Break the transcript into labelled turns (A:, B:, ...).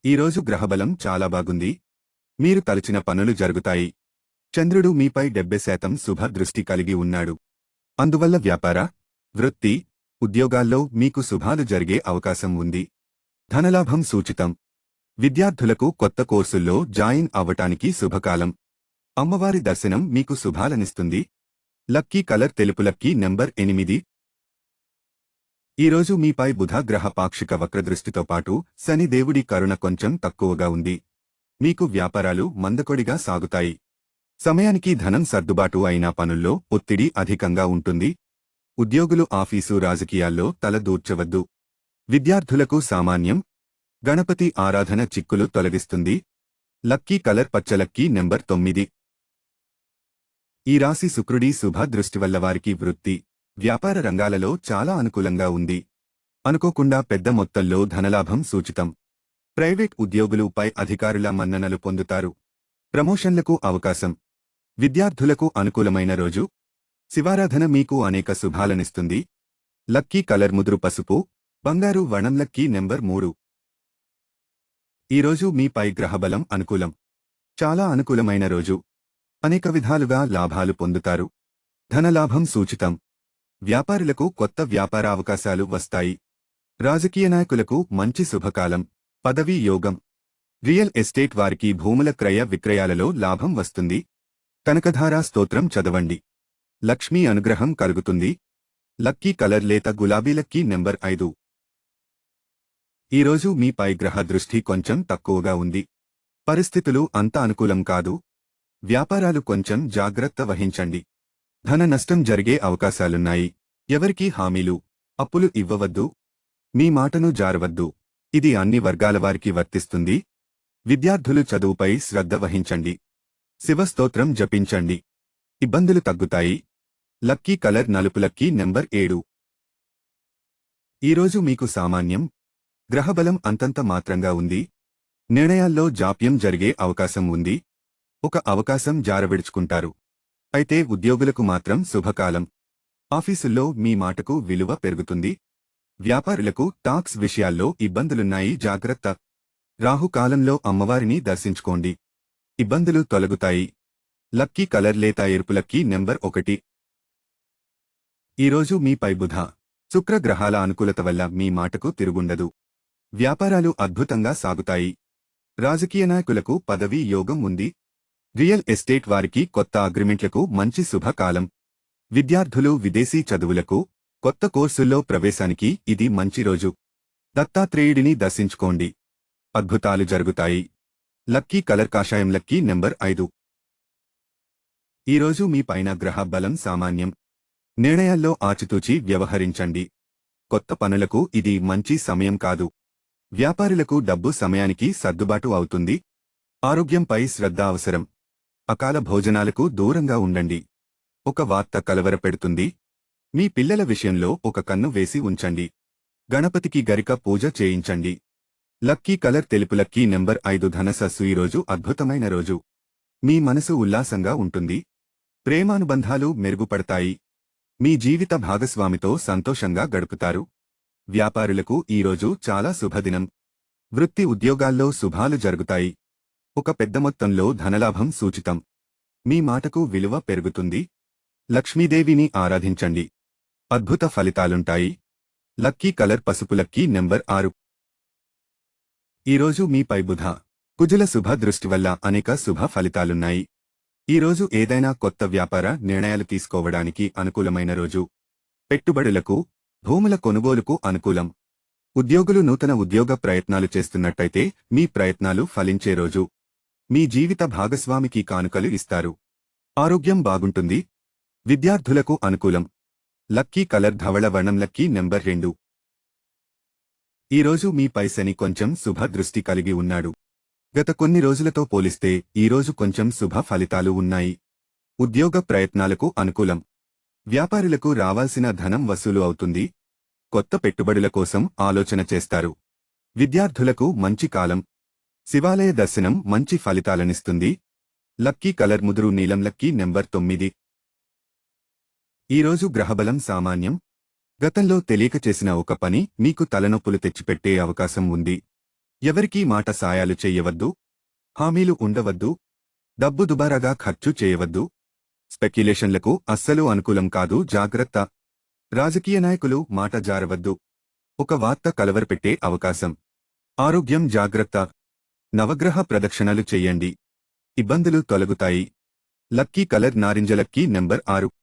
A: ఈరోజు గ్రహబలం చాలా బాగుంది. మీరు తలచిన పనులు జరుగుతాయి. చంద్రుడు మీపై 70% శుభ దృష్టి కలిగి ఉన్నాడు. అందువల్ల వ్యాపార, వృత్తి, ఉద్యోగాల్లో మీకు శుభాలు జరిగే అవకాశం ఉంది. ధనలాభం సూచితం. విద్యార్థులకు కొత్త కోర్సుల్లో జాయిన్ అవ్వటానికి శుభకాలం. అమ్మవారి దర్శనం మీకు శుభాలనిస్తుంది. లక్కీ కలర్ తెలుపు. Lucky number 8. ఈరోజు మీపై బుధ గ్రహ పాక్షిక వక్రదృష్టితో పాటు శని దేవుడి కరుణ కొంచెం తక్కువగా ఉంది. మీకు వ్యాపారాలు మందకొడిగా సాగుతాయి. సమయానికి ధనం సర్దుబాటు అయిన పనుల్లో ఒత్తిడి అధికంగా ఉంటుంది. ఉద్యోగులు ఆఫీసు రాజకీయాల్లో తల దూర్చవద్దు. విద్యార్థులకు సామాన్యం. గణపతి ఆరాధన చిక్కులు తొలగిస్తుంది. లక్కీ కలర్ పచ్చ. Lucky number 9. ఈ రాశి శుక్రుడి శుభ దృష్టి వల్ల వారికి వృత్తి, వ్యాపార రంగాలలో చాలా అనుకూలంగా ఉంది. అనుకోకుండా పెద్ద మొత్తంలో ధనలాభం సూచితం. ప్రైవేట్ ఉద్యోగులు పై అధికారుల మన్ననలు పొందుతారు. ప్రమోషన్లకు అవకాశం. విద్యార్థులకు అనుకూలమైన రోజు. శివారాధన మీకు అనేక శుభాలనిస్తుంది. లక్కీ కలర్ ముదురు పసుపు, బంగారు వర్ణం. Lucky number 3. ఈరోజు మీపై గ్రహబలం అనుకూలం. చాలా అనుకూలమైన రోజు. అనేక విధాలుగా లాభాలు పొందుతారు. ధనలాభం సూచితం. వ్యాపారులకు కొత్త వ్యాపార అవకాశాలు వస్తాయి. రాజకీయ నాయకులకు మంచి శుభకాలం. పదవీ యోగం. రియల్ ఎస్టేట్ వారికి భూముల క్రయ విక్రయాలలో లాభం వస్తుంది. కనకధారా స్తోత్రం చదవండి. లక్ష్మీ అనుగ్రహం కలుగుతుంది. లక్కీ కలర్ లేత గులాబీ. Lucky number 5. ఈరోజు మీపై గ్రహ దృష్టి కొంచెం తక్కువగా ఉంది. పరిస్థితులు అంత అనుకూలం కాదు. వ్యాపారాలు కొంచెం జాగ్రత్త వహించండి. ధన నష్టం జరిగే అవకాశాలున్నాయి. ఎవరికీ హామీలు, అప్పులు ఇవ్వవద్దు. మీ మాటను జారవద్దు. ఇది అన్ని వర్గాల వారికి వర్తిస్తుంది. విద్యార్థులు చదువుపై శ్రద్ధ వహించండి. శివస్తోత్రం జపించండి. ఇబ్బందులు తగ్గుతాయి. లక్కీ కలర్ నలుపు. Lucky number 7. ఈరోజు మీకు సామాన్యం. గ్రహబలం అంతంత మాత్రంగా ఉంది. నిర్ణయాల్లో జాప్యం జరిగే అవకాశం ఉంది. ఒక అవకాశం జారవిడుచుకుంటారు. అయితే ఉద్యోగులకు మాత్రం శుభకాలం. ఆఫీసుల్లో మీ మాటకు విలువ పెరుగుతుంది. వ్యాపారులకు టాక్స్ విషయాల్లో ఇబ్బందులున్నాయి. జాగ్రత్త. రాహుకాలంలో అమ్మవారిని దర్శించుకోండి. ఇబ్బందులు తొలగుతాయి. లక్కీ కలర్ లేత ఎరుపు. Lucky number 1. ఈరోజు మీపై బుధ, శుక్ర గ్రహాల అనుకూలత వల్ల మీ మాటకు తిరుగుండదు. వ్యాపారాలు అద్భుతంగా సాగుతాయి. రాజకీయ నాయకులకు పదవీ యోగం ఉంది. రియల్ ఎస్టేట్ వారికి కొత్త అగ్రిమెంట్లకు మంచి శుభకాలం. విద్యార్థులు విదేశీ చదువులకు, కొత్త కోర్సుల్లో ప్రవేశానికి ఇది మంచి రోజు. దత్తాత్రేయుడిని దర్శించుకోండి. అద్భుతాలు జరుగుతాయి. లక్కీ కలర్ కాషాయం. Lucky number 5. ఈరోజు మీ పైన గ్రహ బలం సామాన్యం. నిర్ణయాల్లో ఆచితూచి వ్యవహరించండి. కొత్త పనులకు ఇది మంచి సమయం కాదు. వ్యాపారులకు డబ్బు సమయానికి సర్దుబాటు అవుతుంది. ఆరోగ్యంపై శ్రద్ధ అవసరం. అకాల భోజనాలకు దూరంగా ఉండండి. ఒక వార్త కలవరపెడుతుంది. మీ పిల్లల విషయంలో ఒక కన్ను వేసి ఉంచండి. గణపతికి గరిక పూజ చేయించండి. లక్కీ కలర్ తెలుపు. Lucky number 5. ధనస్సు. ఈరోజు అద్భుతమైన రోజు. మీ మనసు ఉల్లాసంగా ఉంటుంది. ప్రేమానుబంధాలు మెరుగుపడతాయి. మీ జీవిత భాగస్వామితో సంతోషంగా గడుపుతారు. వ్యాపారులకు ఈరోజు చాలా శుభదినం. వృత్తి ఉద్యోగాల్లో శుభాలు జరుగుతాయి. ఒక పెద్ద మొత్తంలో ధనలాభం సూచితం. మీ మాటకు విలువ పెరుగుతుంది. లక్ష్మీదేవిని ఆరాధించండి. అద్భుత ఫలితాలుంటాయి. లక్కీ కలర్ పసుపు. Lucky number 6. ఈరోజు మీపై బుధ, కుజుల శుభ దృష్టి వల్ల అనేక శుభ ఫలితాలున్నాయి. ఈరోజు ఏదైనా కొత్త వ్యాపార నిర్ణయాలు తీసుకోవడానికి అనుకూలమైన రోజు. పెట్టుబడులకు, భూముల కొనుగోలుకు అనుకూలం. ఉద్యోగులు నూతన ఉద్యోగ ప్రయత్నాలు చేస్తున్నట్టయితే మీ ప్రయత్నాలు ఫలించే రోజు. మీ జీవిత భాగస్వామికి కానుకలు ఇస్తారు. ఆరోగ్యం బాగుంటుంది. విద్యార్థులకు అనుకూలం. లక్కీ కలర్ ధవళ వర్ణం. Lucky number 2. ఈరోజు మీపై శని కొంచెం శుభ దృష్టి కలిగి ఉన్నాడు. గత కొన్ని రోజులతో పోలిస్తే ఈరోజు కొంచెం శుభ ఫలితాలు ఉన్నాయి. ఉద్యోగ ప్రయత్నాలకు అనుకూలం. వ్యాపారులకు రావాల్సిన ధనం వసూలు అవుతుంది. కొత్త పెట్టుబడుల కోసం ఆలోచన చేస్తారు. విద్యార్థులకు మంచి కాలం. శివాలయ దర్శనం మంచి ఫలితాలనిస్తుంది. లక్కీ కలర్ ముదురు నీలం. Lucky number 9. ఈరోజు గ్రహబలం సామాన్యం. గతంలో తెలియక చేసిన ఒక పని మీకు తలనొప్పులు తెచ్చిపెట్టే అవకాశం ఉంది. ఎవరికీ మాట సాయాలు చెయ్యవద్దు. హామీలు ఉండవద్దు. డబ్బు దుబారాగా ఖర్చు చేయవద్దు. స్పెక్యులేషన్లకు అస్సలు అనుకూలం కాదు, జాగ్రత్త. రాజకీయ నాయకులు మాట జారవద్దు. ఒక వార్త కలవరపెట్టే అవకాశం. ఆరోగ్యం జాగ్రత్త. నవగ్రహ ప్రదక్షిణలు చెయ్యండి. ఇబ్బందులు తొలగుతాయి. లక్కీ కలర్ నారింజ. Lucky number 6.